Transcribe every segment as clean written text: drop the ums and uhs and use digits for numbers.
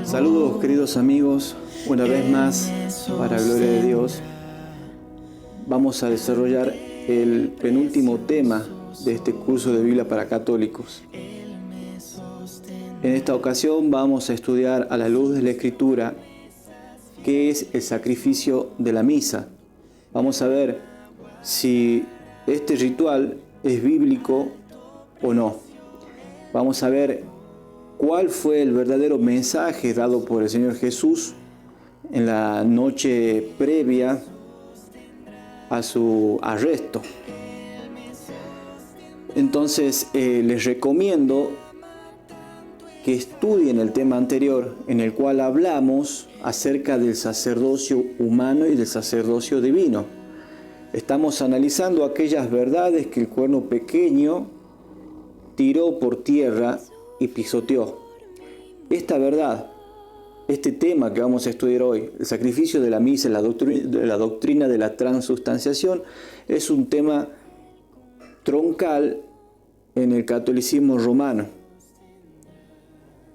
Saludos queridos amigos, una vez más, para gloria de Dios, vamos a desarrollar el penúltimo tema de este curso de Biblia para católicos. En esta ocasión vamos a estudiar a la luz de la Escritura qué es el sacrificio de la misa. Vamos a ver si este ritual es bíblico o no. Vamos a ver cuál fue el verdadero mensaje dado por el Señor Jesús en la noche previa a su arresto. Entonces les recomiendo que estudien el tema anterior en el cual hablamos acerca del sacerdocio humano y del sacerdocio divino. Estamos analizando aquellas verdades que el cuerno pequeño tiró por tierra y pisoteó. Esta verdad, este tema que vamos a estudiar hoy, el sacrificio de la misa, la doctrina de la transustanciación, es un tema troncal en el catolicismo romano.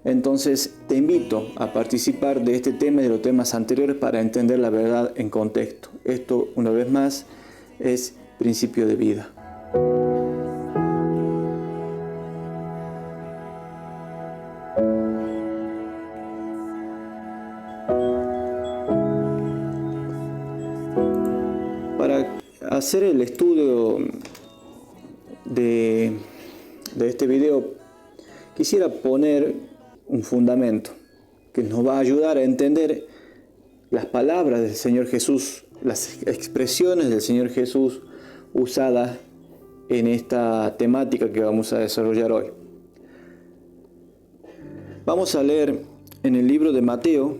Entonces te invito a participar de este tema y de los temas anteriores para entender la verdad en contexto. Esto, una vez más, es principio de vida. Para hacer el estudio de este video, quisiera poner un fundamento que nos va a ayudar a entender las palabras del Señor Jesús, las expresiones del Señor Jesús usadas en esta temática que vamos a desarrollar hoy. Vamos a leer en el libro de Mateo,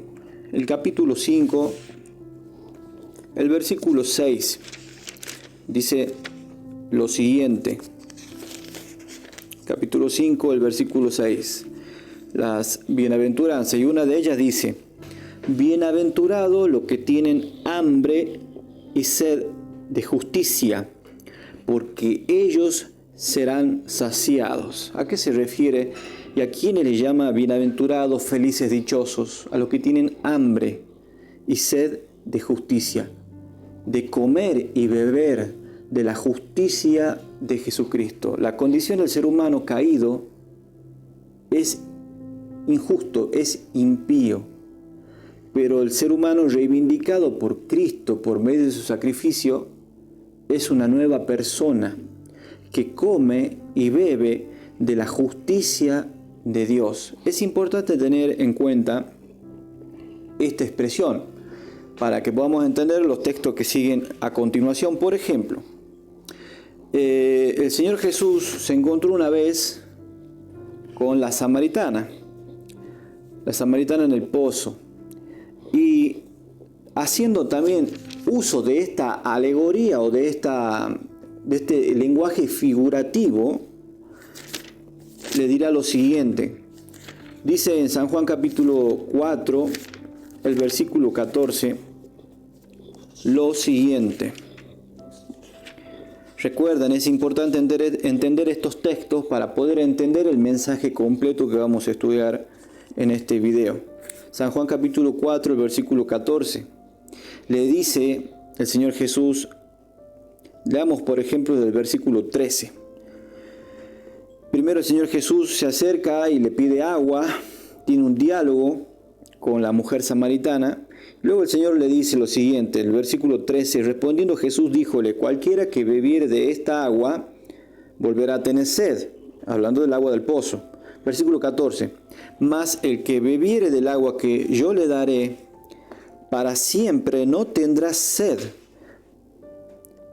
el capítulo 5, el versículo 6. Dice lo siguiente. Capítulo 5, el versículo 6. Las bienaventuranzas, y una de ellas dice: bienaventurados los que tienen hambre y sed de justicia, porque ellos serán saciados. ¿A qué se refiere? ¿Y a quiénes le llama bienaventurados, felices, dichosos? A los que tienen hambre y sed de justicia, de comer y beber de la justicia de Jesucristo. La condición del ser humano caído es injusto, es impío. Pero el ser humano reivindicado por Cristo por medio de su sacrificio es una nueva persona que come y bebe de la justicia de Dios. Es importante tener en cuenta esta expresión para que podamos entender los textos que siguen a continuación. Por ejemplo, el Señor Jesús se encontró una vez con la samaritana en el pozo, y haciendo también uso de esta alegoría o de este lenguaje figurativo, le dirá lo siguiente. Dice en San Juan capítulo 4, el versículo 14, lo siguiente. Recuerden, es importante entender estos textos para poder entender el mensaje completo que vamos a estudiar en este video. San Juan capítulo 4, el versículo 14. Le dice el Señor Jesús, leamos por ejemplo del versículo 13. Primero el Señor Jesús se acerca y le pide agua, tiene un diálogo con la mujer samaritana. Luego el Señor le dice lo siguiente, el versículo 13, respondiendo Jesús díjole, cualquiera que bebiere de esta agua volverá a tener sed, hablando del agua del pozo. Versículo 14, mas el que bebiere del agua que yo le daré, para siempre no tendrá sed,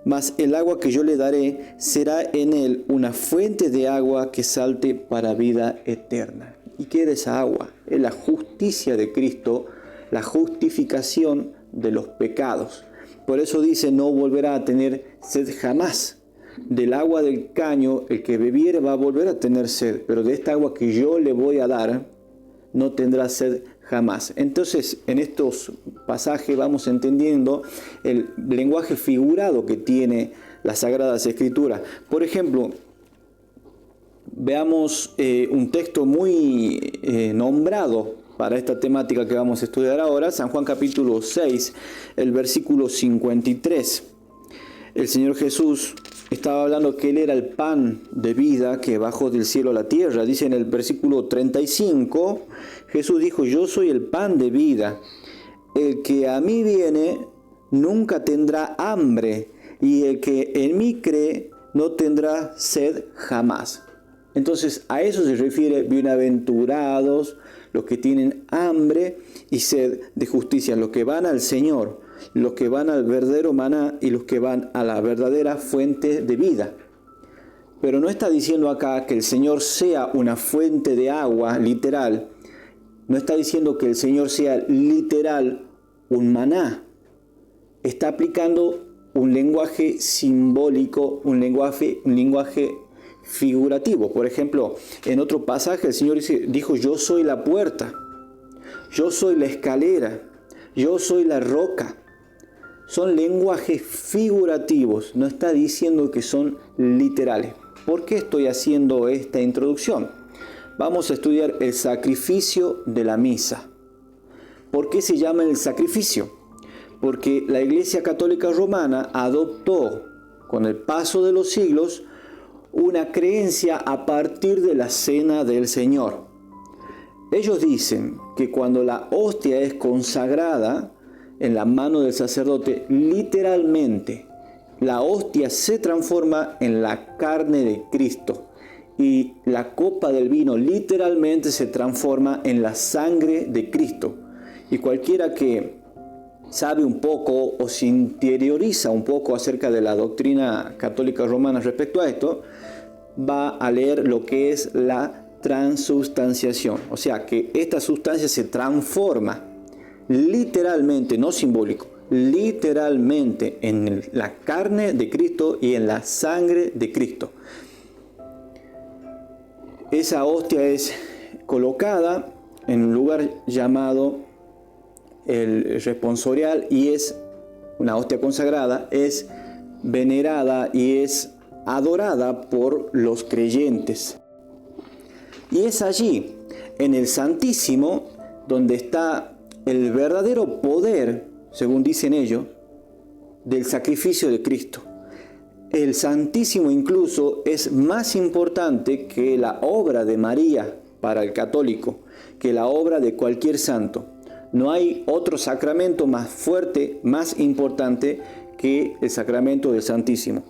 mas el agua que yo le daré será en él una fuente de agua que salte para vida eterna. ¿Y qué es esa agua? Es la justicia de Cristo, la justificación de los pecados. Por eso dice, no volverá a tener sed jamás. Del agua del caño, el que bebiere va a volver a tener sed, pero de esta agua que yo le voy a dar, no tendrá sed jamás. Entonces, en estos pasajes vamos entendiendo el lenguaje figurado que tiene las Sagradas Escrituras. Por ejemplo, veamos un texto muy nombrado para esta temática que vamos a estudiar ahora, San Juan capítulo 6, el versículo 53. El Señor Jesús estaba hablando que Él era el pan de vida que bajó del cielo a la tierra. Dice en el versículo 35, Jesús dijo: yo soy el pan de vida. El que a mí viene nunca tendrá hambre, y el que en mí cree no tendrá sed jamás. Entonces a eso se refiere: bienaventurados los que tienen hambre y sed de justicia, los que van al Señor, los que van al verdadero maná y los que van a la verdadera fuente de vida. Pero no está diciendo acá que el Señor sea una fuente de agua literal. No está diciendo que el Señor sea literal un maná. Está aplicando un lenguaje simbólico, un lenguaje figurativo. Por ejemplo, en otro pasaje el Señor dijo: yo soy la puerta, yo soy la escalera, yo soy la roca. Son lenguajes figurativos, no está diciendo que son literales. ¿Por qué estoy haciendo esta introducción? Vamos a estudiar el sacrificio de la misa. ¿Por qué se llama el sacrificio? Porque la Iglesia Católica Romana adoptó, con el paso de los siglos, una creencia a partir de la cena del Señor. Ellos dicen que cuando la hostia es consagrada en la mano del sacerdote, literalmente la hostia se transforma en la carne de Cristo, y la copa del vino literalmente se transforma en la sangre de Cristo. Y cualquiera que sabe un poco o se interioriza un poco acerca de la doctrina católica romana respecto a esto, va a leer lo que es la transubstanciación. O sea, que esta sustancia se transforma literalmente, no simbólico, literalmente en la carne de Cristo y en la sangre de Cristo. Esa hostia es colocada en un lugar llamado el responsorial, y es una hostia consagrada, es venerada y es adorada por los creyentes. Y es allí, en el Santísimo, donde está el verdadero poder, según dicen ellos, del sacrificio de Cristo. El Santísimo incluso es más importante que la obra de María para el católico, que la obra de cualquier santo. No hay otro sacramento más fuerte, más importante que el sacramento del Santísimo.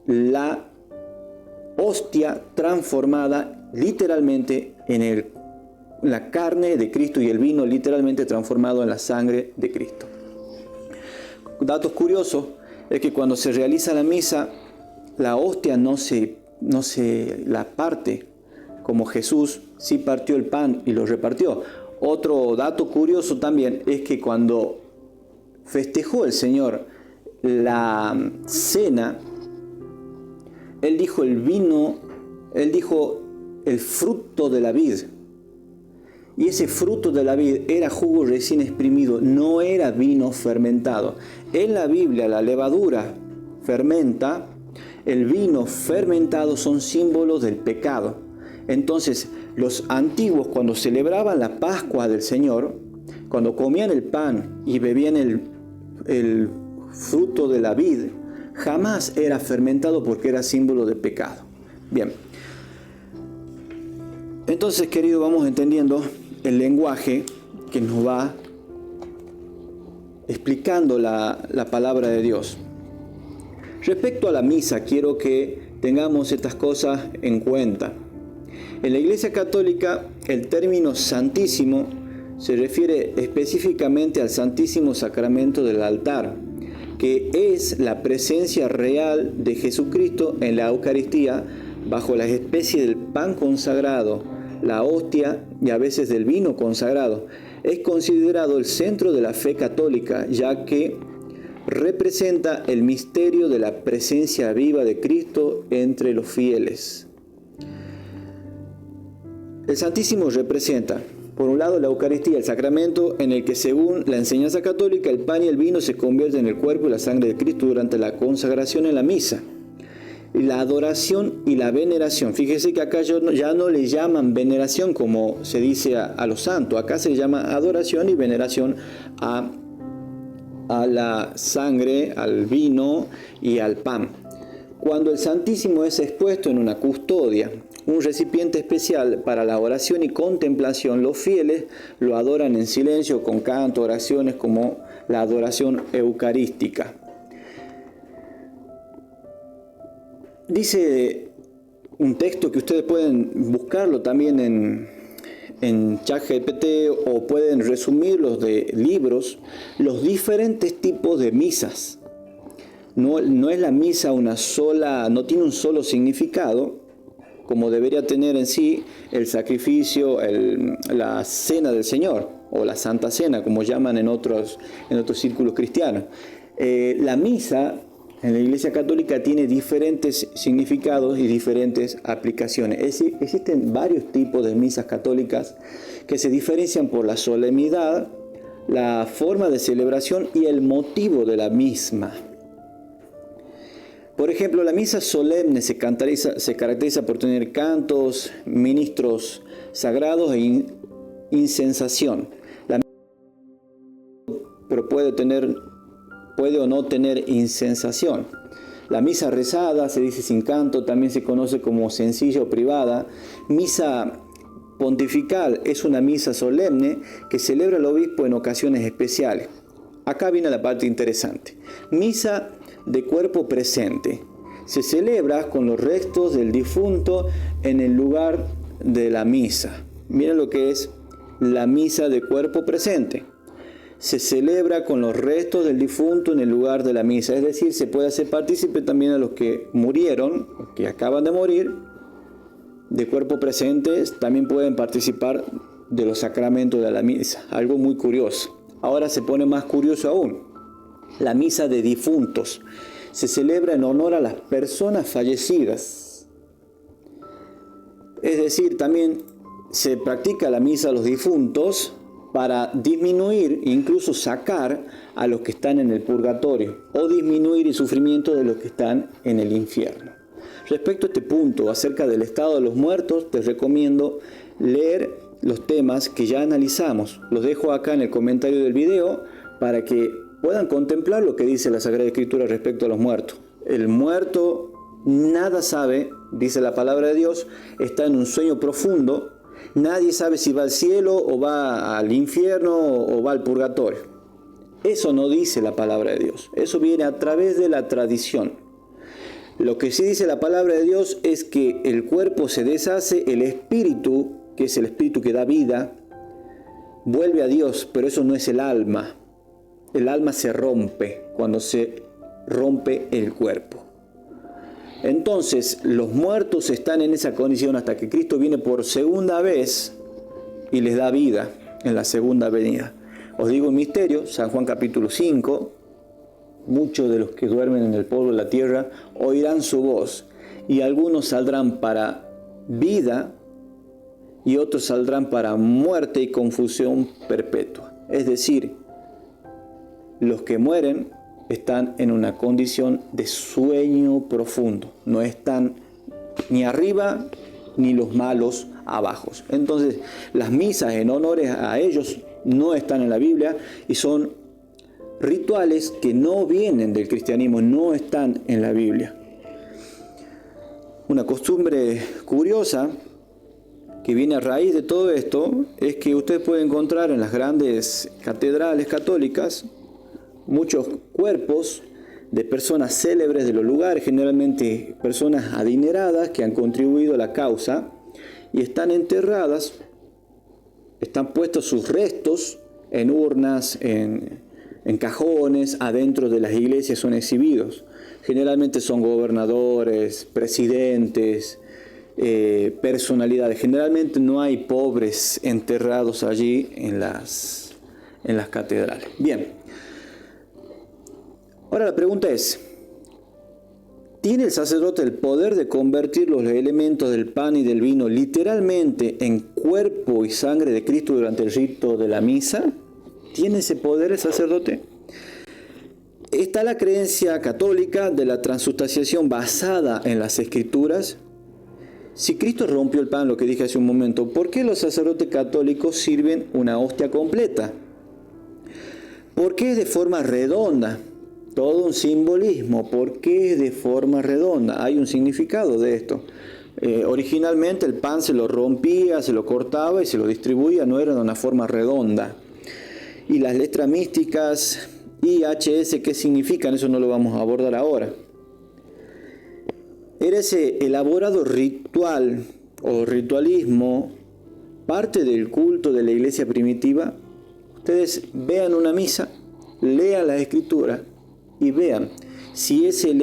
La hostia transformada literalmente en la carne de Cristo, y el vino literalmente transformado en la sangre de Cristo. Datos curiosos es que cuando se realiza la misa, la hostia no se la parte, como Jesús sí partió el pan y lo repartió. Otro dato curioso también es que cuando festejó el Señor la cena, Él dijo el vino, Él dijo el fruto de la vid. Y ese fruto de la vid era jugo recién exprimido, no era vino fermentado. En la Biblia la levadura fermenta, el vino fermentado son símbolos del pecado. Entonces, los antiguos, cuando celebraban la Pascua del Señor, cuando comían el pan y bebían el fruto de la vid, jamás era fermentado porque era símbolo de pecado. Bien. Entonces, querido, vamos entendiendo el lenguaje que nos va explicando la palabra de Dios. Respecto a la misa, quiero que tengamos estas cosas en cuenta. En la Iglesia Católica, el término santísimo se refiere específicamente al Santísimo Sacramento del altar, que es la presencia real de Jesucristo en la Eucaristía bajo la especie del pan consagrado, la hostia y a veces del vino consagrado. Es considerado el centro de la fe católica, ya que representa el misterio de la presencia viva de Cristo entre los fieles. El Santísimo representa, por un lado, la Eucaristía, el sacramento en el que, según la enseñanza católica, el pan y el vino se convierten en el cuerpo y la sangre de Cristo durante la consagración en la misa. la adoración y la veneración. Fíjese que acá ya no le llaman veneración como se dice a los santos. Acá se llama adoración y veneración a la sangre, al vino y al pan. Cuando el Santísimo es expuesto en una custodia, un recipiente especial para la oración y contemplación, los fieles lo adoran en silencio con canto, oraciones como la adoración eucarística. Dice un texto que ustedes pueden buscarlo también en ChatGPT o pueden resumirlo de libros, los diferentes tipos de misas. No es la misa una sola, no tiene un solo significado, como debería tener en sí el sacrificio, la cena del Señor, o la Santa Cena, como llaman en otros círculos cristianos. La misa en la Iglesia Católica tiene diferentes significados y diferentes aplicaciones. Existen varios tipos de misas católicas que se diferencian por la solemnidad, la forma de celebración y el motivo de la misma. Por ejemplo, la misa solemne se caracteriza por tener cantos, ministros sagrados e incensación. Pero puede o no tener incensación. La misa rezada se dice sin canto, también se conoce como sencilla o privada. Misa pontifical es una misa solemne que celebra el obispo en ocasiones especiales. Acá viene la parte interesante. Misa de cuerpo presente. Se celebra con los restos del difunto en el lugar de la misa. Miren lo que es la misa de cuerpo presente. Se celebra con los restos del difunto en el lugar de la misa. Es decir, se puede hacer partícipe también a los que murieron, que acaban de morir, de cuerpo presente, también pueden participar de los sacramentos de la misa. Algo muy curioso. Ahora se pone más curioso aún. La misa de difuntos. Se celebra en honor a las personas fallecidas. Es decir, también se practica la misa a los difuntos para disminuir, incluso sacar a los que están en el purgatorio o disminuir el sufrimiento de los que están en el infierno. Respecto a este punto acerca del estado de los muertos, te recomiendo leer los temas que ya analizamos. Los dejo acá en el comentario del video para que puedan contemplar lo que dice la Sagrada Escritura respecto a los muertos. El muerto nada sabe, dice la palabra de Dios, está en un sueño profundo. Nadie sabe si va al cielo o va al infierno o va al purgatorio. Eso no dice la palabra de Dios. Eso viene a través de la tradición. Lo que sí dice la palabra de Dios es que el cuerpo se deshace, el espíritu, que es el espíritu que da vida, vuelve a Dios, pero eso no es el alma. El alma se rompe cuando se rompe el cuerpo. Entonces, los muertos están en esa condición hasta que Cristo viene por segunda vez y les da vida en la segunda venida. Os digo un misterio, San Juan capítulo 5, muchos de los que duermen en el polvo de la tierra oirán su voz, y algunos saldrán para vida y otros saldrán para muerte y confusión perpetua. Es decir, los que mueren están en una condición de sueño profundo. No están ni arriba ni los malos abajo. Entonces, las misas en honores a ellos no están en la Biblia y son rituales que no vienen del cristianismo, no están en la Biblia. Una costumbre curiosa que viene a raíz de todo esto es que usted puede encontrar en las grandes catedrales católicas muchos cuerpos de personas célebres de los lugares, generalmente personas adineradas que han contribuido a la causa y están enterradas, están puestos sus restos en urnas, en cajones, adentro de las iglesias son exhibidos. Generalmente son gobernadores, presidentes, personalidades. Generalmente no hay pobres enterrados allí en las catedrales. Bien. Ahora la pregunta es, ¿tiene el sacerdote el poder de convertir los elementos del pan y del vino literalmente en cuerpo y sangre de Cristo durante el rito de la misa? ¿Tiene ese poder el sacerdote? Está la creencia católica de la transustanciación basada en las Escrituras. Si Cristo rompió el pan, lo que dije hace un momento, ¿por qué los sacerdotes católicos sirven una hostia completa? ¿Por qué es de forma redonda? Todo un simbolismo. ¿Por qué es de forma redonda? Hay un significado de esto. Originalmente el pan se lo rompía, se lo cortaba y se lo distribuía, no era de una forma redonda. Y las letras místicas IHS, ¿qué significan? Eso no lo vamos a abordar ahora. Era ese elaborado ritual o ritualismo, parte del culto de la iglesia primitiva. Ustedes vean una misa, lean la Escritura y vean si ese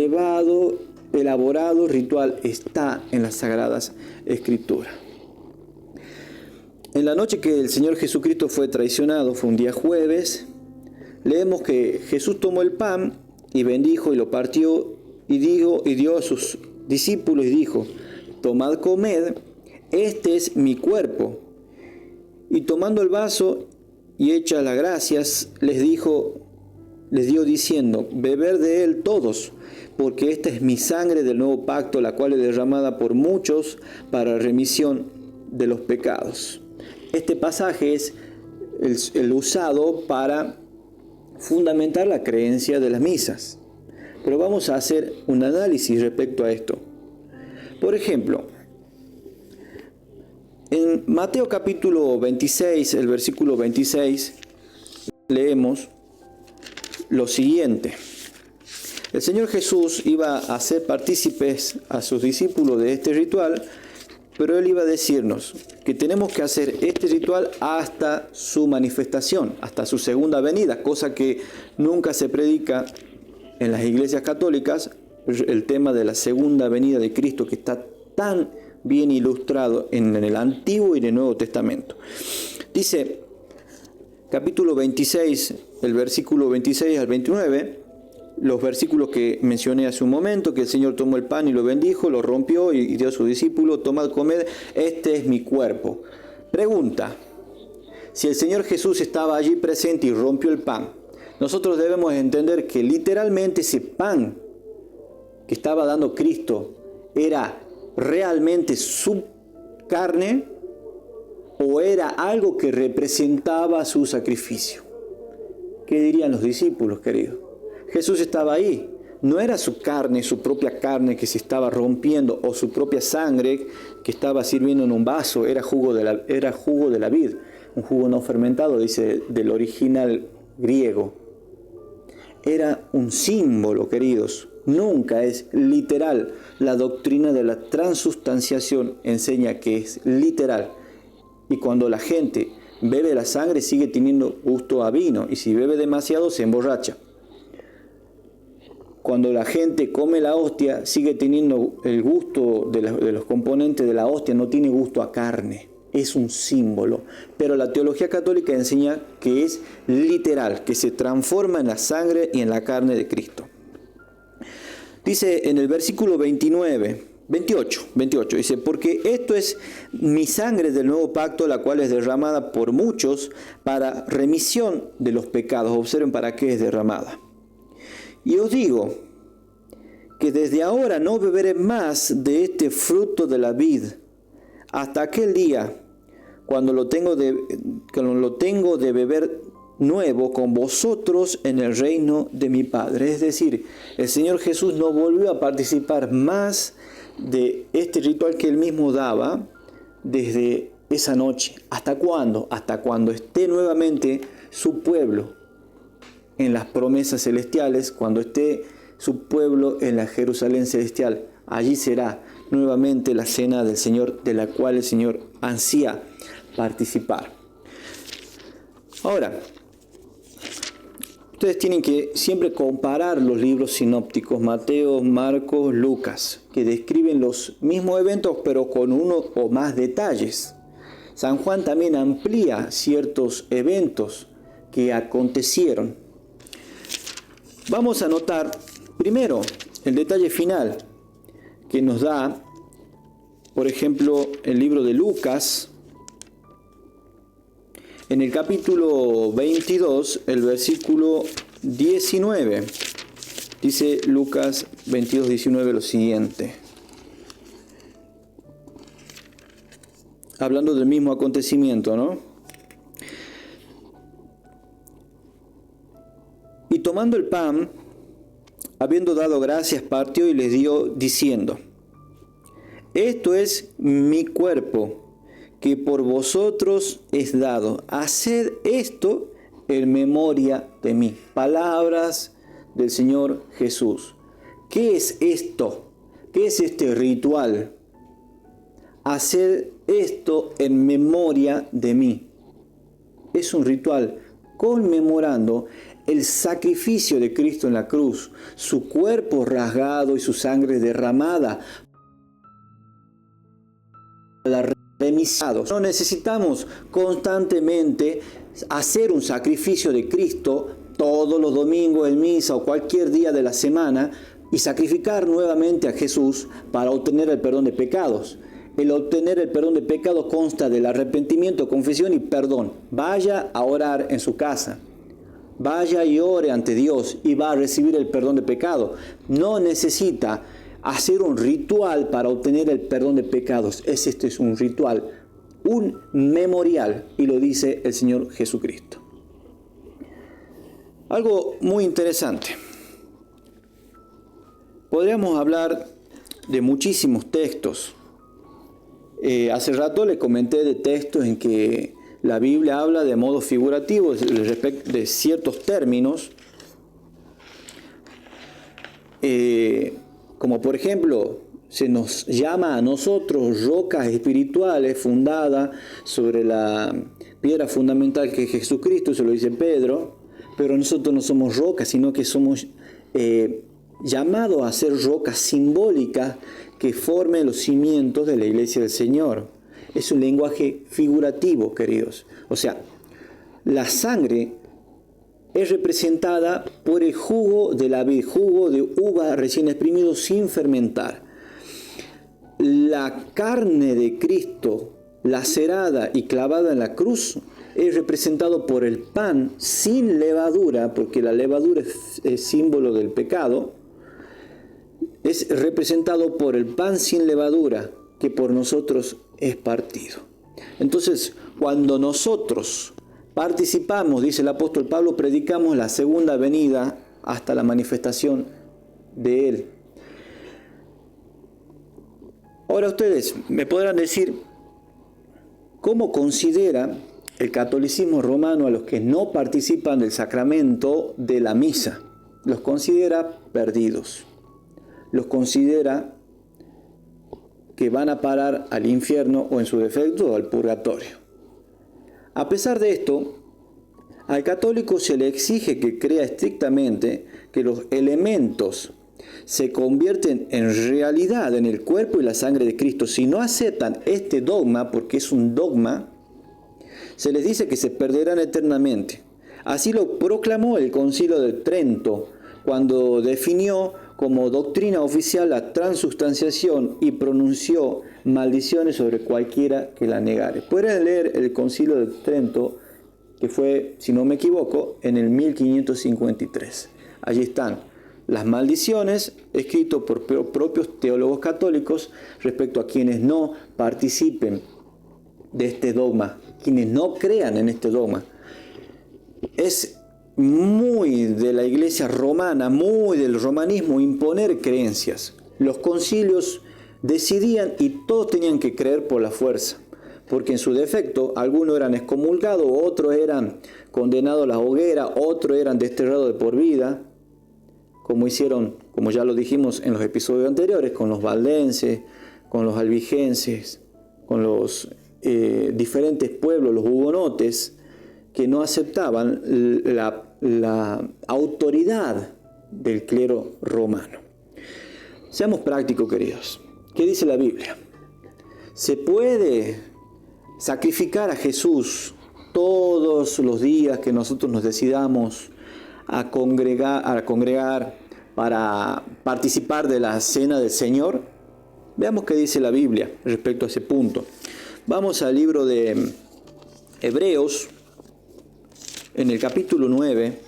elaborado ritual está en las Sagradas Escrituras. En la noche que el Señor Jesucristo fue traicionado, fue un día jueves, leemos que Jesús tomó el pan y bendijo y lo partió y dio a sus discípulos y dijo: tomad, comed, este es mi cuerpo. Y tomando el vaso y hechas las gracias, les dio diciendo: beber de él todos, porque esta es mi sangre del nuevo pacto, la cual es derramada por muchos para remisión de los pecados. Este pasaje es el usado para fundamentar la creencia de las misas. Pero vamos a hacer un análisis respecto a esto. Por ejemplo, en Mateo capítulo 26, el versículo 26, leemos lo siguiente. El Señor Jesús iba a hacer partícipes a sus discípulos de este ritual, pero Él iba a decirnos que tenemos que hacer este ritual hasta su manifestación, hasta su segunda venida, cosa que nunca se predica en las iglesias católicas, el tema de la segunda venida de Cristo, que está tan bien ilustrado en el Antiguo y en el Nuevo Testamento. Dice, capítulo 26, el versículo 26 al 29, los versículos que mencioné hace un momento, que el Señor tomó el pan y lo bendijo, lo rompió y dio a sus discípulos: tomad, comed, este es mi cuerpo. Pregunta: si el Señor Jesús estaba allí presente y rompió el pan, nosotros debemos entender que literalmente ese pan que estaba dando Cristo era realmente su carne o era algo que representaba su sacrificio. ¿Qué dirían los discípulos, queridos? Jesús estaba ahí. No era su carne, su propia carne que se estaba rompiendo, o su propia sangre que estaba sirviendo en un vaso. Era jugo de la vid, un jugo no fermentado, dice del original griego. Era un símbolo, queridos. Nunca es literal. La doctrina de la transustanciación enseña que es literal. Y cuando la gente bebe la sangre, sigue teniendo gusto a vino. Y si bebe demasiado, se emborracha. Cuando la gente come la hostia, sigue teniendo el gusto de los componentes de la hostia, no tiene gusto a carne. Es un símbolo. Pero la teología católica enseña que es literal, que se transforma en la sangre y en la carne de Cristo. Dice en el versículo 28, dice: porque esto es mi sangre del nuevo pacto, la cual es derramada por muchos para remisión de los pecados. Observen para qué es derramada. Y os digo que desde ahora no beberé más de este fruto de la vid, hasta aquel día cuando lo tengo de beber nuevo con vosotros en el reino de mi Padre. Es decir, el Señor Jesús no volvió a participar más de este ritual que Él mismo daba desde esa noche. ¿Hasta cuándo? Hasta cuando esté nuevamente su pueblo en las promesas celestiales, cuando esté su pueblo en la Jerusalén celestial. Allí será nuevamente la cena del Señor, de la cual el Señor ansía participar. Ahora, ustedes tienen que siempre comparar los libros sinópticos, Mateo, Marcos, Lucas, que describen los mismos eventos pero con uno o más detalles. San Juan también amplía ciertos eventos que acontecieron. Vamos a notar primero el detalle final que nos da, por ejemplo, el libro de Lucas, en el capítulo 22, el versículo 19. Dice Lucas 22:19 lo siguiente. Hablando del mismo acontecimiento, ¿no? Y tomando el pan, habiendo dado gracias, partió y les dio, diciendo: esto es mi cuerpo, que por vosotros es dado. Haced esto en memoria de mí. Palabras del Señor Jesús. ¿Qué es esto? ¿Qué es este ritual? Haced esto en memoria de mí. Es un ritual conmemorando el sacrificio de Cristo en la cruz, su cuerpo rasgado y su sangre derramada. Remisados. No necesitamos constantemente hacer un sacrificio de Cristo todos los domingos en misa o cualquier día de la semana y sacrificar nuevamente a Jesús para obtener el perdón de pecados. El obtener el perdón de pecados consta del arrepentimiento, confesión y perdón. Vaya a orar en su casa. Vaya y ore ante Dios y va a recibir el perdón de pecado. No necesita hacer un ritual para obtener el perdón de pecados. Este es un ritual, un memorial, y lo dice el Señor Jesucristo. Algo muy interesante. Podríamos hablar de muchísimos textos. Hace rato les comenté de textos en que la Biblia habla de modo figurativo respecto de ciertos términos. Como por ejemplo, se nos llama a nosotros rocas espirituales fundadas sobre la piedra fundamental que es Jesucristo, eso lo dice Pedro, pero nosotros no somos rocas, sino que somos llamados a ser rocas simbólicas que formen los cimientos de la iglesia del Señor. Es un lenguaje figurativo, queridos. O sea, la sangre es representada por el jugo de la vid, jugo de uva recién exprimido sin fermentar. La carne de Cristo, lacerada y clavada en la cruz, es representado por el pan sin levadura, porque la levadura es símbolo del pecado. Es representado por el pan sin levadura, que por nosotros es partido. Entonces, cuando nosotros participamos, dice el apóstol Pablo, predicamos la segunda venida hasta la manifestación de Él. Ahora ustedes me podrán decir, ¿cómo considera el catolicismo romano a los que no participan del sacramento de la misa? Los considera perdidos. Los considera que van a parar al infierno o en su defecto al purgatorio. A pesar de esto, al católico se le exige que crea estrictamente que los elementos se convierten en realidad en el cuerpo y la sangre de Cristo. Si no aceptan este dogma, porque es un dogma, se les dice que se perderán eternamente. Así lo proclamó el Concilio de Trento cuando definió como doctrina oficial la transubstanciación y pronunció maldiciones sobre cualquiera que la negare. Pueden leer el Concilio de Trento, que fue, si no me equivoco, en el 1553. Allí están las maldiciones escritas por propios teólogos católicos respecto a quienes no participen de este dogma, quienes no crean en este dogma. Es muy de la iglesia romana, muy del romanismo imponer creencias. Los concilios decidían y todos tenían que creer por la fuerza, porque en su defecto algunos eran excomulgados, otros eran condenados a la hoguera, otros eran desterrados de por vida, como hicieron, como ya lo dijimos en los episodios anteriores, con los valdenses, con los albigenses, con los diferentes pueblos, los hugonotes, que no aceptaban la autoridad del clero romano. Seamos prácticos, queridos. ¿Qué dice la Biblia? ¿Se puede sacrificar a Jesús todos los días que nosotros nos decidamos a congregar para participar de la cena del Señor? Veamos qué dice la Biblia respecto a ese punto. Vamos al libro de Hebreos, en el capítulo 9,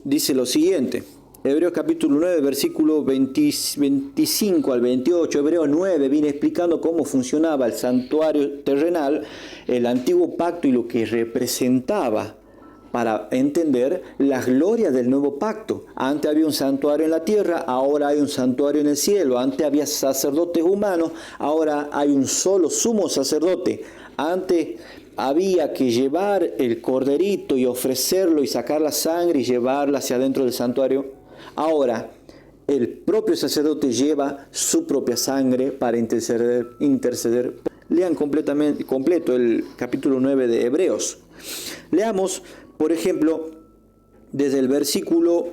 dice lo siguiente. Hebreos capítulo 9, versículo 25 al 28. Hebreos 9 viene explicando cómo funcionaba el santuario terrenal, el antiguo pacto y lo que representaba, para entender las glorias del nuevo pacto. Antes había un santuario en la tierra, ahora hay un santuario en el cielo. Antes había sacerdotes humanos, ahora hay un solo sumo sacerdote. Antes había que llevar el corderito y ofrecerlo y sacar la sangre y llevarla hacia adentro del santuario. Ahora el propio sacerdote lleva su propia sangre para interceder. Lean completo el capítulo 9 de Hebreos. Leamos, por ejemplo, desde el versículo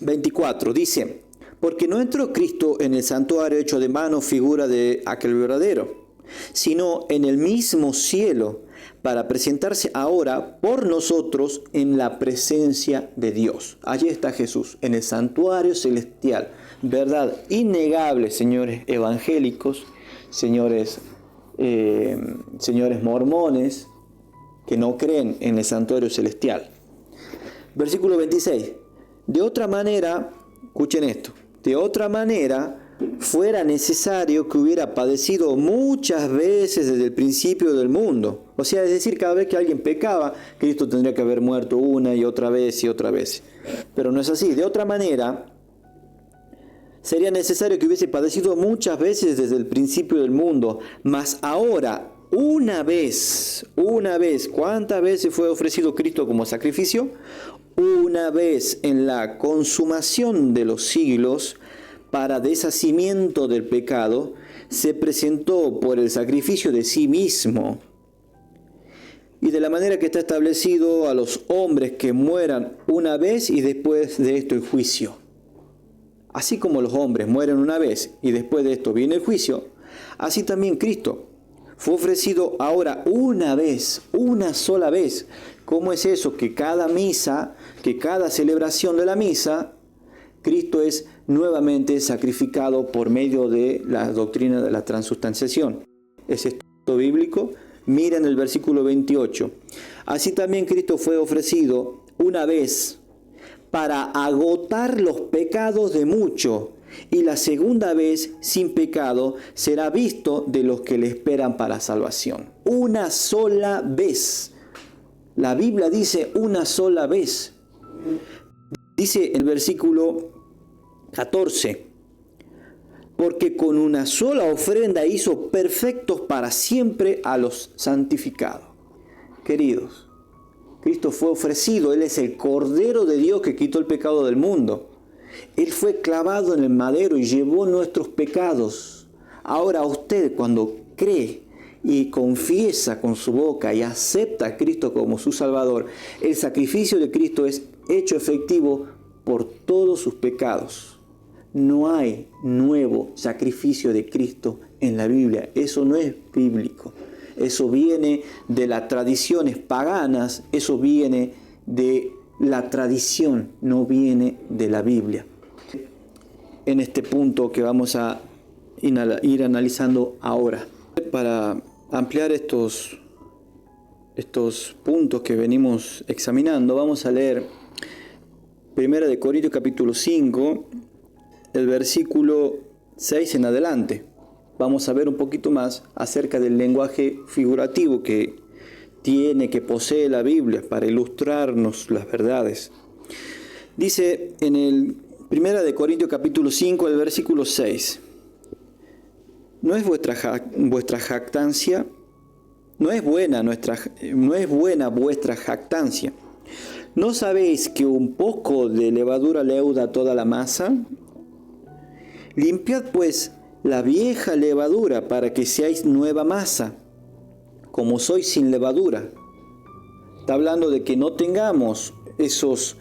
24. Dice: porque no entró Cristo en el santuario hecho de mano, figura de aquel verdadero, sino en el mismo cielo, para presentarse ahora por nosotros en la presencia de Dios. Allí está Jesús, en el santuario celestial. Verdad innegable, señores evangélicos, señores mormones, que no creen en el santuario celestial. Versículo 26. De otra manera, escuchen esto, de otra manera fuera necesario que hubiera padecido muchas veces desde el principio del mundo. O sea, es decir, cada vez que alguien pecaba, Cristo tendría que haber muerto una y otra vez y otra vez. Pero no es así. De otra manera, sería necesario que hubiese padecido muchas veces desde el principio del mundo. Mas ahora, una vez, ¿cuántas veces fue ofrecido Cristo como sacrificio? Una vez, en la consumación de los siglos, para deshacimiento del pecado, se presentó por el sacrificio de sí mismo. Y de la manera que está establecido a los hombres que mueran una vez y después de esto el juicio. Así como los hombres mueren una vez y después de esto viene el juicio, así también Cristo fue ofrecido ahora una vez, una sola vez. ¿Cómo es eso? Que cada misa, que cada celebración de la misa, Cristo es nuevamente sacrificado por medio de la doctrina de la transustanciación. ¿Es esto bíblico? Miren el versículo 28. Así también Cristo fue ofrecido una vez para agotar los pecados de muchos, y la segunda vez sin pecado será visto de los que le esperan para salvación. Una sola vez. La Biblia dice una sola vez. Dice el versículo 14, porque con una sola ofrenda hizo perfectos para siempre a los santificados. Queridos, Cristo fue ofrecido, Él es el Cordero de Dios que quitó el pecado del mundo. Él fue clavado en el madero y llevó nuestros pecados. Ahora usted, cuando cree y confiesa con su boca y acepta a Cristo como su Salvador, el sacrificio de Cristo es hecho efectivo por todos sus pecados. No hay nuevo sacrificio de Cristo en la Biblia. Eso no es bíblico. Eso viene de las tradiciones paganas. Eso viene de la tradición, no viene de la Biblia. En este punto que vamos a ir analizando ahora, para ampliar estos puntos que venimos examinando, vamos a leer 1 Corintios capítulo 5, el versículo 6 en adelante. Vamos a ver un poquito más acerca del lenguaje figurativo que posee la Biblia para ilustrarnos las verdades. Dice en el 1 Corintios capítulo 5, el versículo 6. ¿No es vuestra jactancia? ¿No es buena vuestra jactancia? ¿No sabéis que un poco de levadura leuda toda la masa? Limpiad pues la vieja levadura para que seáis nueva masa, como sois sin levadura. Está hablando de que no tengamos esos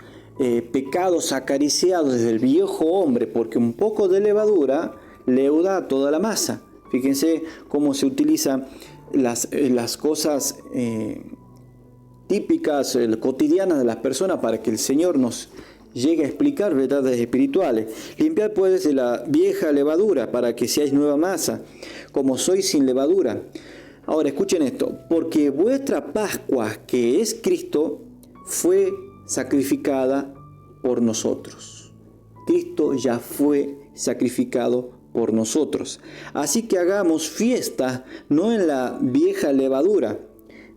pecados acariciados desde el viejo hombre, porque un poco de levadura leuda toda la masa. Fíjense cómo se utilizan las cosas típicas, cotidianas de las personas para que el Señor nos llegue a explicar verdades espirituales. Limpiad pues de la vieja levadura para que seáis nueva masa, como sois sin levadura. Ahora escuchen esto, porque vuestra Pascua, que es Cristo, fue sacrificada por nosotros. Cristo ya fue sacrificado por nosotros. Así que hagamos fiesta no en la vieja levadura,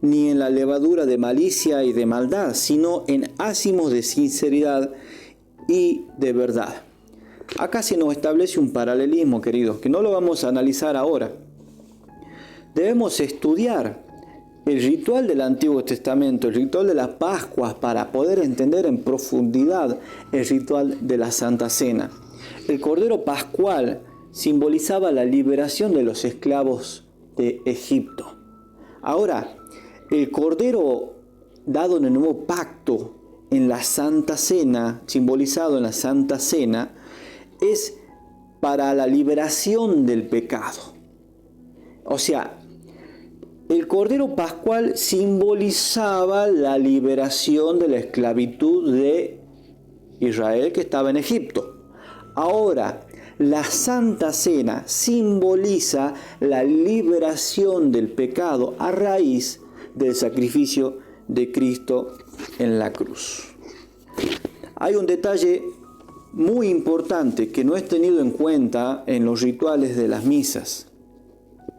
ni en la levadura de malicia y de maldad, sino en ázimos de sinceridad y de verdad. Acá se nos establece un paralelismo, queridos, que no lo vamos a analizar ahora. Debemos estudiar el ritual del Antiguo Testamento, el ritual de las Pascuas, para poder entender en profundidad el ritual de la Santa Cena. El Cordero Pascual simbolizaba la liberación de los esclavos de Egipto. Ahora, el Cordero dado en el Nuevo Pacto, en la Santa Cena, simbolizado en la Santa Cena, es para la liberación del pecado. O sea, el Cordero Pascual simbolizaba la liberación de la esclavitud de Israel que estaba en Egipto. Ahora, la Santa Cena simboliza la liberación del pecado a raíz del sacrificio de Cristo en la cruz. Hay un detalle muy importante que no es tenido en cuenta en los rituales de las misas.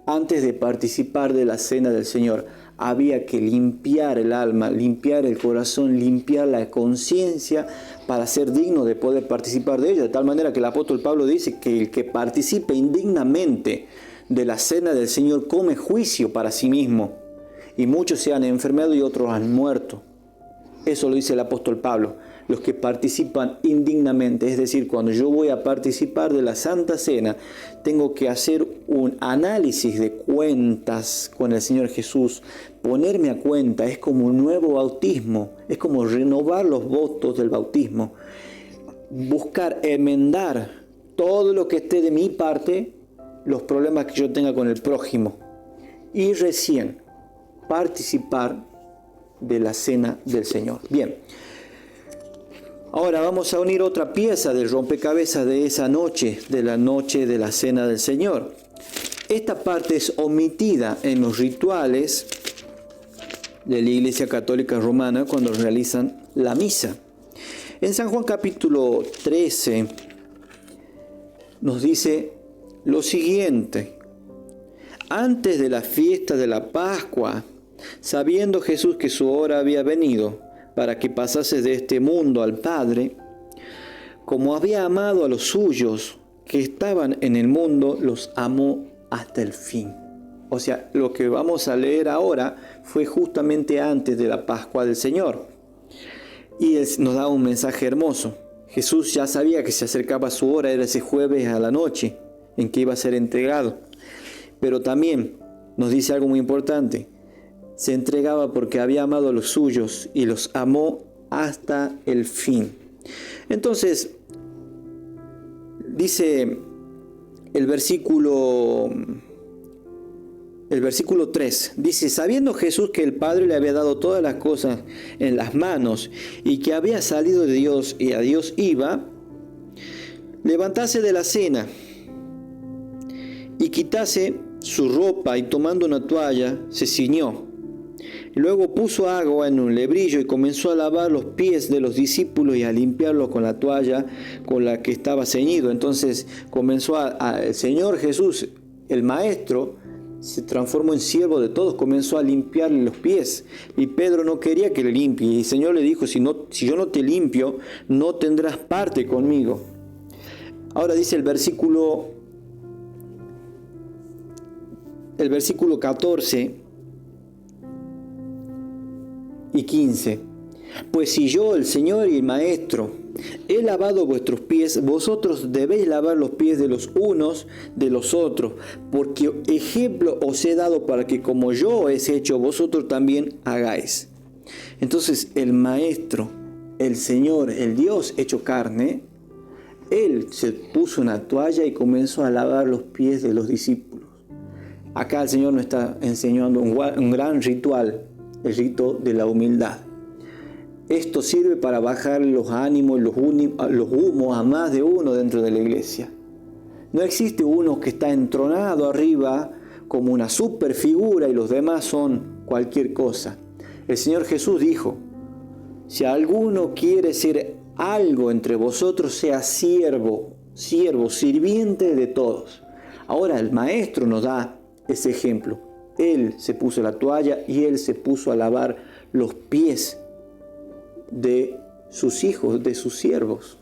Antes de participar de la Cena del Señor, había que limpiar el alma, limpiar el corazón, limpiar la conciencia para ser digno de poder participar de ella. De tal manera que el apóstol Pablo dice que el que participe indignamente de la Cena del Señor come juicio para sí mismo. Y muchos se han enfermado y otros han muerto. Eso lo dice el apóstol Pablo. Los que participan indignamente, es decir, cuando yo voy a participar de la Santa Cena, tengo que hacer un análisis de cuentas con el Señor Jesús, ponerme a cuenta, es como un nuevo bautismo, es como renovar los votos del bautismo, buscar enmendar todo lo que esté de mi parte, los problemas que yo tenga con el prójimo, y recién participar de la Cena del Señor. Bien. Ahora vamos a unir otra pieza del rompecabezas de esa noche, de la noche de la Cena del Señor. Esta parte es omitida en los rituales de la Iglesia Católica Romana cuando realizan la misa. En San Juan capítulo 13 nos dice lo siguiente: antes de la fiesta de la Pascua, sabiendo Jesús que su hora había venido para que pasase de este mundo al Padre, como había amado a los suyos que estaban en el mundo, los amó hasta el fin. O sea, lo que vamos a leer ahora fue justamente antes de la Pascua del Señor. Y Él nos da un mensaje hermoso. Jesús ya sabía que se acercaba su hora, era ese jueves a la noche en que iba a ser entregado. Pero también nos dice algo muy importante. Se entregaba porque había amado a los suyos y los amó hasta el fin. Entonces, dice el versículo 3, dice: sabiendo Jesús que el Padre le había dado todas las cosas en las manos y que había salido de Dios y a Dios iba, levantase de la cena y quitase su ropa y tomando una toalla se ciñó. Luego puso agua en un lebrillo y comenzó a lavar los pies de los discípulos y a limpiarlos con la toalla con la que estaba ceñido. Entonces comenzó el Señor Jesús, el Maestro, se transformó en siervo de todos, comenzó a limpiarle los pies. Y Pedro no quería que le limpie. Y el Señor le dijo: si yo no te limpio, no tendrás parte conmigo. Ahora dice el versículo 14 y 15. Pues si yo, el Señor y el Maestro, he lavado vuestros pies, vosotros debéis lavar los pies de los unos de los otros, porque ejemplo os he dado para que como yo he hecho, vosotros también hagáis. Entonces el Maestro, el Señor, el Dios hecho carne, Él se puso una toalla y comenzó a lavar los pies de los discípulos. Acá el Señor nos está enseñando un gran ritual, el rito de la humildad. Esto sirve para bajar los ánimos, los humos a más de uno dentro de la iglesia. No existe uno que está entronado arriba como una super figura y los demás son cualquier cosa. El Señor Jesús dijo: si alguno quiere ser algo entre vosotros sea siervo, sirviente de todos. Ahora el maestro nos da ese ejemplo. Él se puso la toalla y él se puso a lavar los pies de sus hijos, de sus siervos.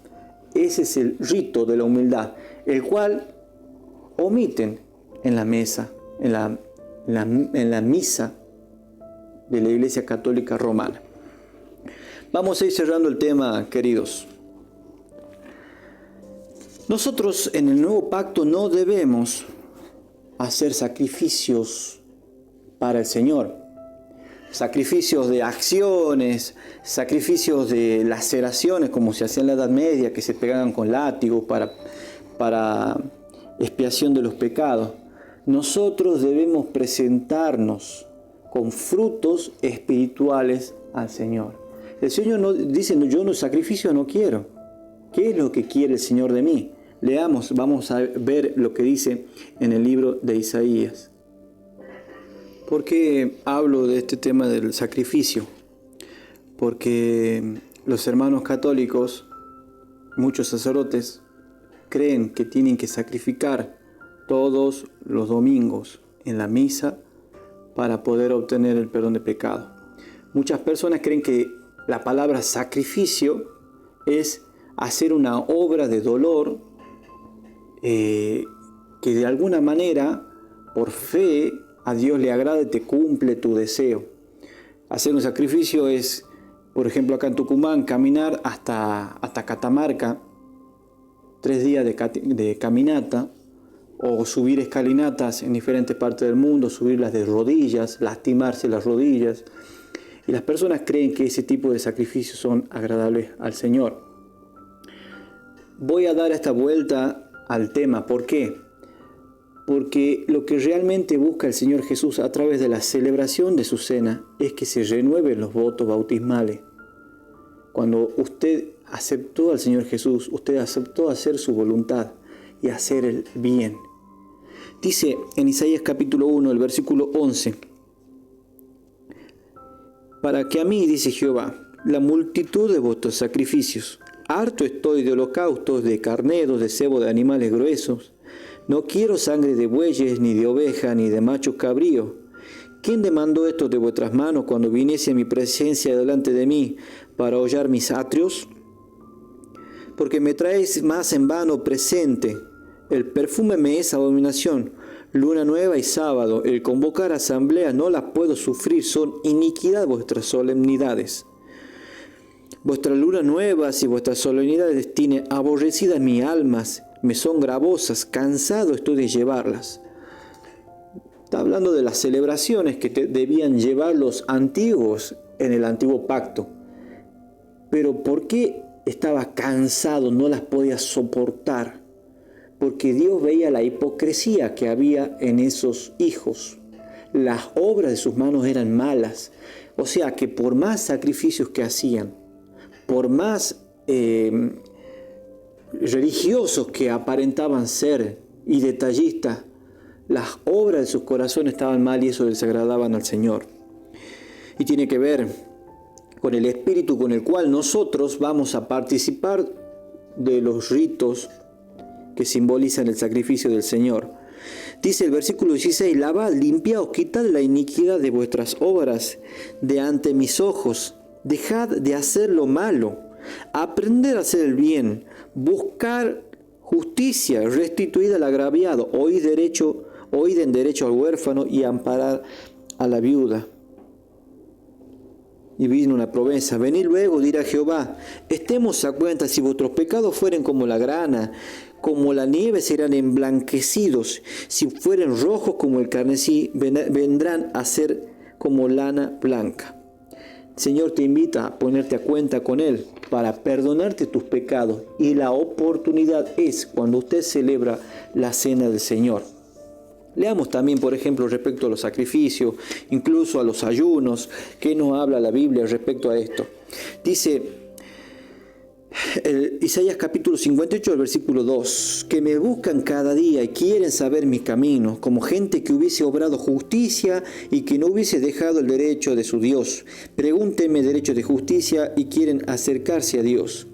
Ese es el rito de la humildad, el cual omiten en la mesa, en la misa de la Iglesia Católica Romana. Vamos a ir cerrando el tema, queridos. Nosotros en el nuevo pacto no debemos hacer sacrificios para el Señor. Sacrificios de acciones, sacrificios de laceraciones como se hacía en la Edad Media, que se pegaban con látigos para expiación de los pecados. Nosotros debemos presentarnos con frutos espirituales al Señor. El Señor no dice, yo no sacrificio no quiero. ¿Qué es lo que quiere el Señor de mí? Leamos, vamos a ver lo que dice en el libro de Isaías. ¿Por qué hablo de este tema del sacrificio? Porque los hermanos católicos, muchos sacerdotes, creen que tienen que sacrificar todos los domingos en la misa para poder obtener el perdón de pecado. Muchas personas creen que la palabra sacrificio es hacer una obra de dolor que de alguna manera, por fe, a Dios le agrada y te cumple tu deseo. Hacer un sacrificio es, por ejemplo, acá en Tucumán, caminar hasta Catamarca, 3 días de caminata, o subir escalinatas en diferentes partes del mundo, subirlas de rodillas, lastimarse las rodillas. Y las personas creen que ese tipo de sacrificios son agradables al Señor. Voy a dar esta vuelta al tema. ¿Por qué? Porque lo que realmente busca el Señor Jesús a través de la celebración de su cena es que se renueven los votos bautismales. Cuando usted aceptó al Señor Jesús, usted aceptó hacer su voluntad y hacer el bien. Dice en Isaías capítulo 1, el versículo 11, para que a mí, dice Jehová, la multitud de vuestros sacrificios, harto estoy de holocaustos, de carneros, de cebo de animales gruesos. No quiero sangre de bueyes, ni de oveja, ni de machos cabríos. ¿Quién demandó esto de vuestras manos cuando viniese a mi presencia delante de mí para hollar mis atrios? Porque me traéis más en vano presente. El perfume me es abominación. Luna nueva y sábado, el convocar asamblea no las puedo sufrir, son iniquidad vuestras solemnidades. Vuestras lunas nuevas y vuestras solemnidades tiene aborrecidas mis almas, me son gravosas, cansado estoy de llevarlas. Está hablando de las celebraciones que debían llevar los antiguos en el antiguo pacto. Pero ¿por qué estaba cansado? No las podía soportar. Porque Dios veía la hipocresía que había en esos hijos. Las obras de sus manos eran malas. O sea que por más sacrificios que hacían, por más religiosos que aparentaban ser y detallistas, las obras de sus corazones estaban mal y eso desagradaban al Señor. Y tiene que ver con el espíritu con el cual nosotros vamos a participar de los ritos que simbolizan el sacrificio del Señor. Dice el versículo 16, lavad, limpiaos, quitad la iniquidad de vuestras obras de ante mis ojos, dejad de hacer lo malo, aprender a hacer el bien, buscar justicia, restituid al agraviado, oíd en derecho al huérfano y amparar a la viuda. Y vino una promesa, venid luego, dirá Jehová, estemos a cuenta, si vuestros pecados fueren como la grana, como la nieve serán emblanquecidos, si fueren rojos como el carmesí, vendrán a ser como lana blanca. El Señor te invita a ponerte a cuenta con Él para perdonarte tus pecados, y la oportunidad es cuando usted celebra la cena del Señor. Leamos también, por ejemplo, respecto a los sacrificios, incluso a los ayunos, ¿qué nos habla la Biblia respecto a esto? Dice Isaías capítulo 58, el versículo 2, que me buscan cada día y quieren saber mis caminos, como gente que hubiese obrado justicia y que no hubiese dejado el derecho de su Dios. Pregúntenme derecho de justicia y quieren acercarse a Dios.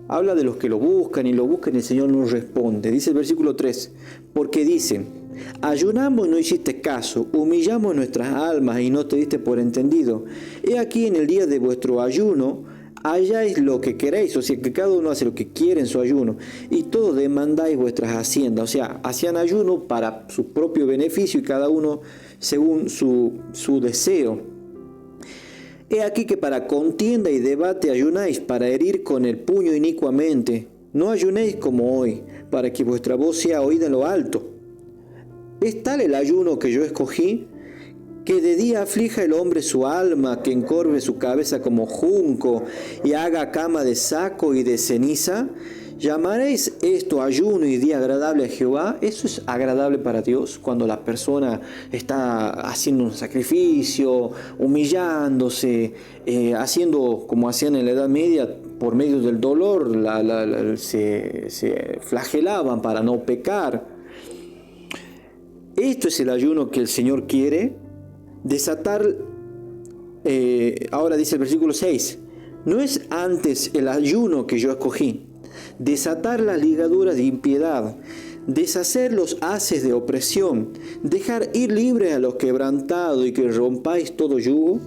Habla de los que lo buscan y el Señor no responde. Dice el versículo 3, porque dicen, ayunamos y no hiciste caso, humillamos nuestras almas y no te diste por entendido. He aquí en el día de vuestro ayuno, halláis lo que queréis, o sea que cada uno hace lo que quiere en su ayuno, y todos demandáis vuestras haciendas, o sea, hacían ayuno para su propio beneficio y cada uno según su deseo. He aquí que para contienda y debate ayunáis, para herir con el puño inicuamente. No ayunéis como hoy, para que vuestra voz sea oída en lo alto. ¿Es tal el ayuno que yo escogí? Que de día aflija el hombre su alma, que encorve su cabeza como junco y haga cama de saco y de ceniza. ¿Llamaréis esto ayuno y día agradable a Jehová? ¿Eso es agradable para Dios cuando la persona está haciendo un sacrificio, humillándose, haciendo como hacían en la Edad Media por medio del dolor, se flagelaban para no pecar? Esto es el ayuno que el Señor quiere. Desatar, ahora dice el versículo 6, no es antes el ayuno que yo escogí, desatar las ligaduras de impiedad, deshacer los haces de opresión, dejar ir libres a los quebrantados y que rompáis todo yugo.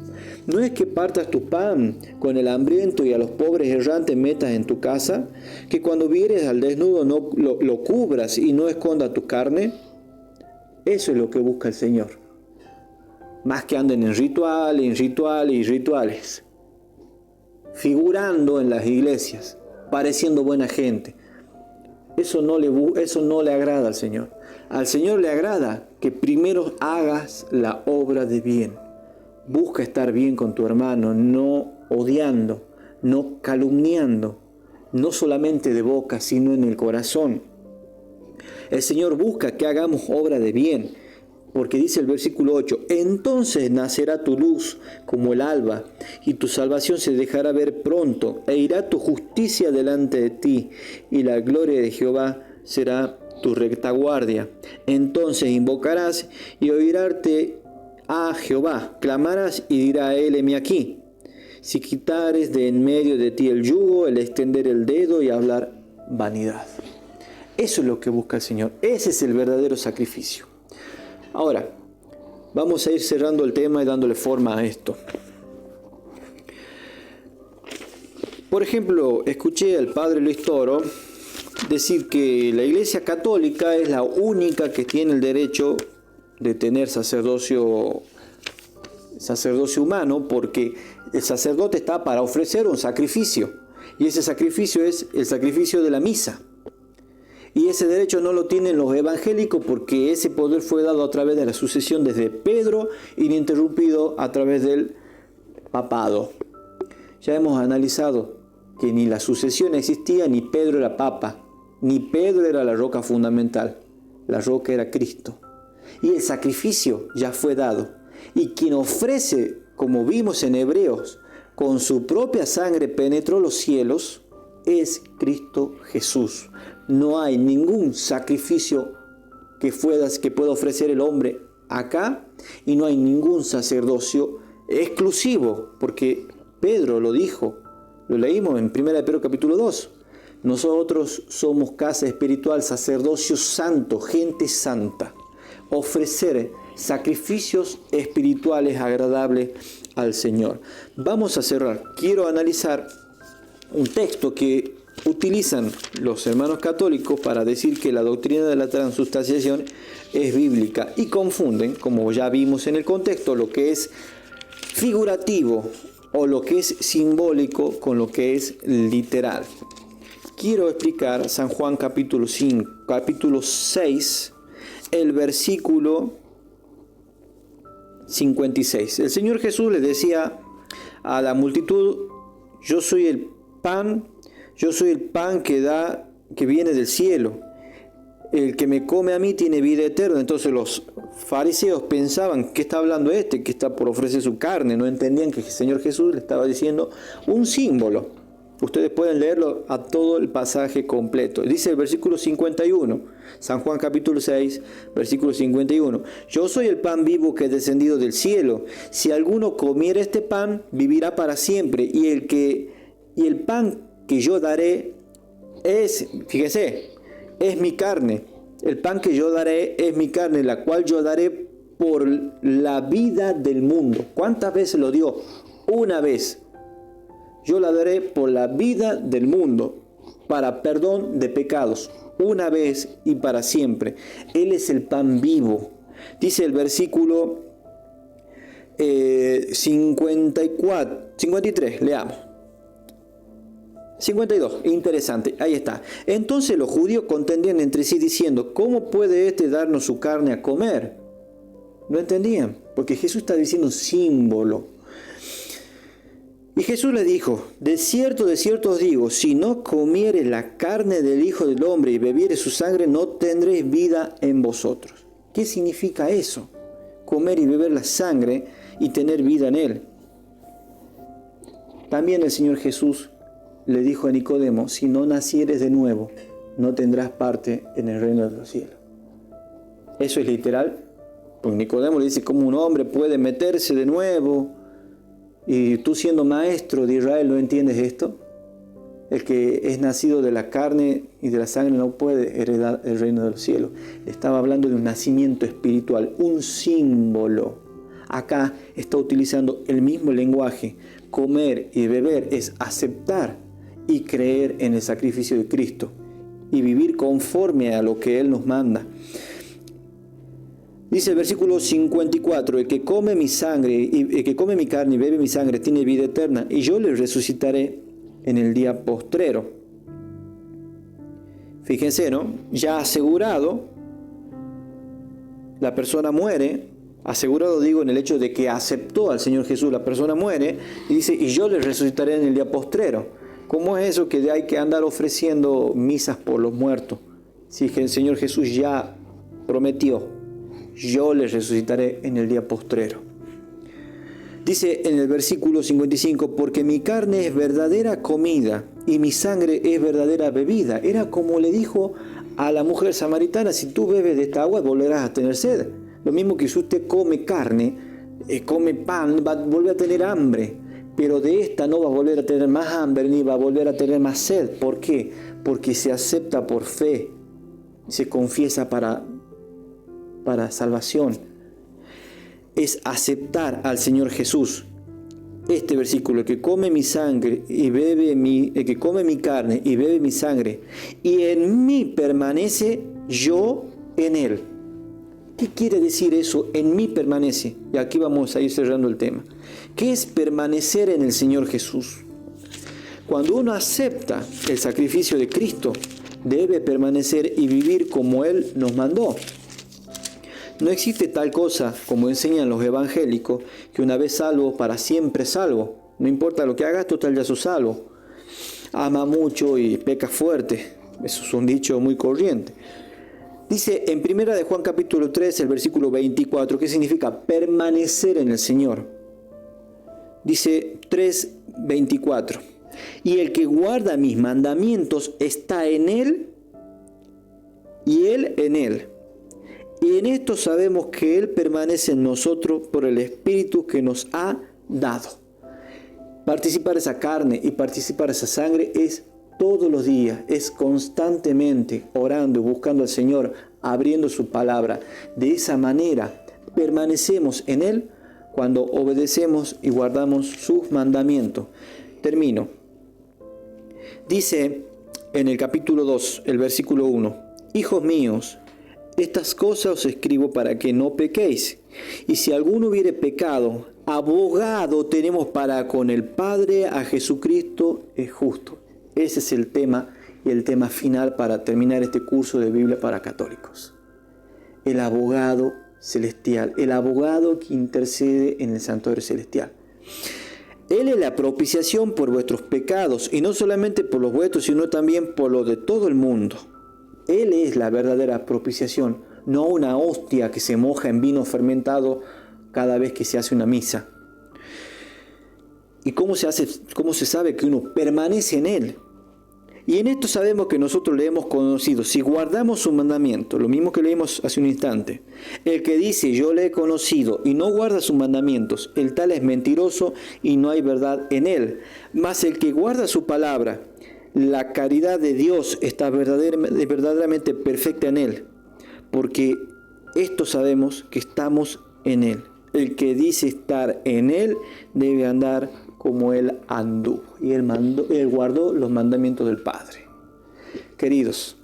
¿No es que partas tu pan con el hambriento y a los pobres errantes metas en tu casa? ¿Que cuando vieres al desnudo no lo cubras y no escondas tu carne? Eso es lo que busca el Señor. Más que anden en rituales, figurando en las iglesias, pareciendo buena gente. Eso no le agrada al Señor. Al Señor le agrada que primero hagas la obra de bien. Busca estar bien con tu hermano, no odiando, no calumniando, no solamente de boca, sino en el corazón. El Señor busca que hagamos obra de bien. Porque dice el versículo 8, entonces nacerá tu luz como el alba, y tu salvación se dejará ver pronto, e irá tu justicia delante de ti, y la gloria de Jehová será tu retaguardia. Entonces invocarás y oirarte a Jehová, clamarás y dirá a él, heme aquí. Si quitares de en medio de ti el yugo, el extender el dedo y hablar vanidad. Eso es lo que busca el Señor, ese es el verdadero sacrificio. Ahora, vamos a ir cerrando el tema y dándole forma a esto. Por ejemplo, escuché al padre Luis Toro decir que la Iglesia Católica es la única que tiene el derecho de tener sacerdocio humano, porque el sacerdote está para ofrecer un sacrificio, y ese sacrificio es el sacrificio de la misa. Y ese derecho no lo tienen los evangélicos porque ese poder fue dado a través de la sucesión desde Pedro, ininterrumpido a través del papado. Ya hemos analizado que ni la sucesión existía, ni Pedro era papa, ni Pedro era la roca fundamental. La roca era Cristo. Y el sacrificio ya fue dado. Y quien ofrece, como vimos en Hebreos, con su propia sangre penetró los cielos, es Cristo Jesús. No hay ningún sacrificio que pueda ofrecer el hombre acá, y no hay ningún sacerdocio exclusivo, porque Pedro lo dijo, lo leímos en 1 Pedro capítulo 2. Nosotros somos casa espiritual, sacerdocio santo, gente santa. Ofrecer sacrificios espirituales agradables al Señor. Vamos a cerrar. Quiero analizar un texto que utilizan los hermanos católicos para decir que la doctrina de la transubstanciación es bíblica, y confunden, como ya vimos en el contexto, lo que es figurativo o lo que es simbólico con lo que es literal. Quiero explicar San Juan capítulo 6, el versículo 56. El Señor Jesús le decía a la multitud: yo soy el pan que viene del cielo. El que me come a mí tiene vida eterna. Entonces los fariseos pensaban: ¿qué está hablando este? Que está por ofrecer su carne. No entendían que el Señor Jesús le estaba diciendo un símbolo. Ustedes pueden leerlo a todo el pasaje completo. Dice el versículo 51, San Juan capítulo 6, versículo 51. Yo soy el pan vivo que he descendido del cielo. Si alguno comiera este pan, vivirá para siempre. Y el pan que yo daré Fíjese, es mi carne. El pan que yo daré es mi carne, la cual yo daré por la vida del mundo. ¿Cuántas veces lo dio? Una vez. Yo la daré por la vida del mundo, para perdón de pecados, una vez y para siempre. Él es el pan vivo. Dice el versículo 53, leamos. 52, interesante, ahí está. Entonces los judíos contendían entre sí diciendo, ¿cómo puede éste darnos su carne a comer? No entendían, porque Jesús está diciendo un símbolo. Y Jesús le dijo, de cierto os digo, si no comieres la carne del Hijo del Hombre y bebieres su sangre, no tendréis vida en vosotros. ¿Qué significa eso? Comer y beber la sangre y tener vida en él. También el Señor Jesús le dijo a Nicodemo, si no nacieres de nuevo, no tendrás parte en el reino de los cielos. Eso es literal, porque Nicodemo le dice, ¿cómo un hombre puede meterse de nuevo? Y tú siendo maestro de Israel, ¿no entiendes esto? El que es nacido de la carne y de la sangre no puede heredar el reino de los cielos. Estaba hablando de un nacimiento espiritual, un símbolo. Acá está utilizando el mismo lenguaje. Comer y beber es aceptar y creer en el sacrificio de Cristo y vivir conforme a lo que Él nos manda. Dice el versículo 54, el que come mi carne y bebe mi sangre tiene vida eterna, y yo le resucitaré en el día postrero. Fíjense, ¿no? Ya asegurado, la persona muere, asegurado digo en el hecho de que aceptó al Señor Jesús, la persona muere, y dice, y yo le resucitaré en el día postrero. ¿Cómo es eso que hay que andar ofreciendo misas por los muertos? Si el Señor Jesús ya prometió, yo les resucitaré en el día postrero. Dice en el versículo 55, porque mi carne es verdadera comida y mi sangre es verdadera bebida. Era como le dijo a la mujer samaritana, si tú bebes de esta agua volverás a tener sed. Lo mismo que si usted come carne, come pan, va a volver a tener hambre. Pero de esta no va a volver a tener más hambre ni va a volver a tener más sed. ¿Por qué? Porque se acepta por fe, se confiesa para salvación. Es aceptar al Señor Jesús. Este versículo, el que come mi sangre y bebe el que come mi carne y bebe mi sangre, y en mí permanece, yo en él. ¿Qué quiere decir eso? En mí permanece. Y aquí vamos a ir cerrando el tema. ¿Qué es permanecer en el Señor Jesús? Cuando uno acepta el sacrificio de Cristo, debe permanecer y vivir como Él nos mandó. No existe tal cosa, como enseñan los evangélicos, que una vez salvo, para siempre salvo. No importa lo que hagas, total ya sos salvo. Ama mucho y peca fuerte. Eso es un dicho muy corriente. Dice en 1 de Juan capítulo 3, el versículo 24, ¿qué significa permanecer en el Señor? Dice 3:24, y el que guarda mis mandamientos está en Él y Él en Él. Y en esto sabemos que Él permanece en nosotros por el Espíritu que nos ha dado. Participar de esa carne y participar de esa sangre es todos los días, es constantemente orando, buscando al Señor, abriendo su palabra. De esa manera permanecemos en Él cuando obedecemos y guardamos sus mandamientos. Termino. Dice en el capítulo 2, el versículo 1, hijos míos, estas cosas os escribo para que no pequéis. Y si alguno hubiere pecado, abogado tenemos para con el Padre a Jesucristo es justo. Ese es el tema y el tema final para terminar este curso de Biblia para católicos. El abogado celestial, el abogado que intercede en el santuario celestial. Él es la propiciación por vuestros pecados, y no solamente por los vuestros, sino también por los de todo el mundo. Él es la verdadera propiciación, no una hostia que se moja en vino fermentado cada vez que se hace una misa. ¿Y cómo se sabe que uno permanece en Él? Y en esto sabemos que nosotros le hemos conocido, si guardamos su mandamiento, lo mismo que leímos hace un instante. El que dice yo le he conocido y no guarda sus mandamientos, el tal es mentiroso y no hay verdad en él. Mas el que guarda su palabra, La caridad de Dios está verdaderamente perfecta en Él, porque esto sabemos que estamos en Él. El que dice estar en Él debe andar como Él anduvo. Y Él guardó los mandamientos del Padre. Queridos,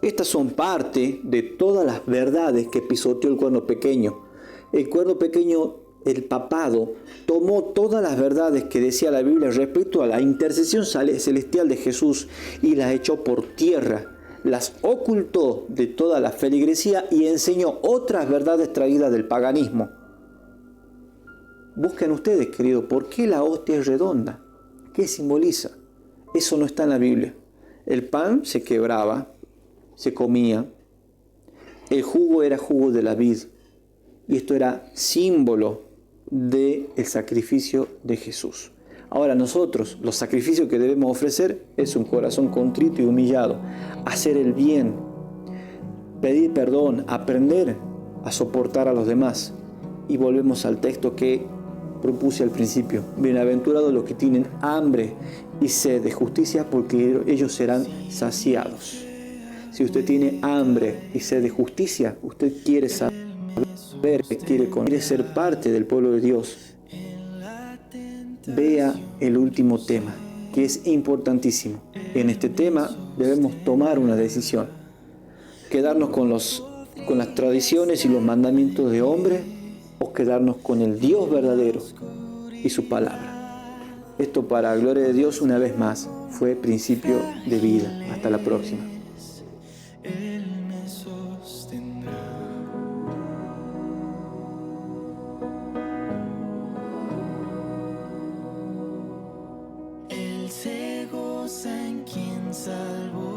estas son parte de todas las verdades que pisoteó el cuerno pequeño. El cuerno pequeño, el papado, tomó todas las verdades que decía la Biblia respecto a la intercesión celestial de Jesús y las echó por tierra, las ocultó de toda la feligresía y enseñó otras verdades traídas del paganismo. Busquen ustedes, queridos, ¿por qué la hostia es redonda? ¿Qué simboliza? Eso no está en la Biblia. El pan se quebraba, se comía, el jugo era jugo de la vid, y esto era símbolo del sacrificio de Jesús. Ahora nosotros, los sacrificios que debemos ofrecer es un corazón contrito y humillado, hacer el bien, pedir perdón, aprender a soportar a los demás. Y volvemos al texto que propuse al principio. Bienaventurados los que tienen hambre y sed de justicia, porque ellos serán saciados. Si usted tiene hambre y sed de justicia, usted quiere saber, quiere ser parte del pueblo de Dios, vea el último tema, que es importantísimo. En este tema debemos tomar una decisión. Quedarnos con las tradiciones y los mandamientos de hombre, o quedarnos con el Dios verdadero y su palabra. Esto, para gloria de Dios, una vez más, fue principio de vida. Hasta la próxima. Él me sostendrá. Él se goza en quien salvó.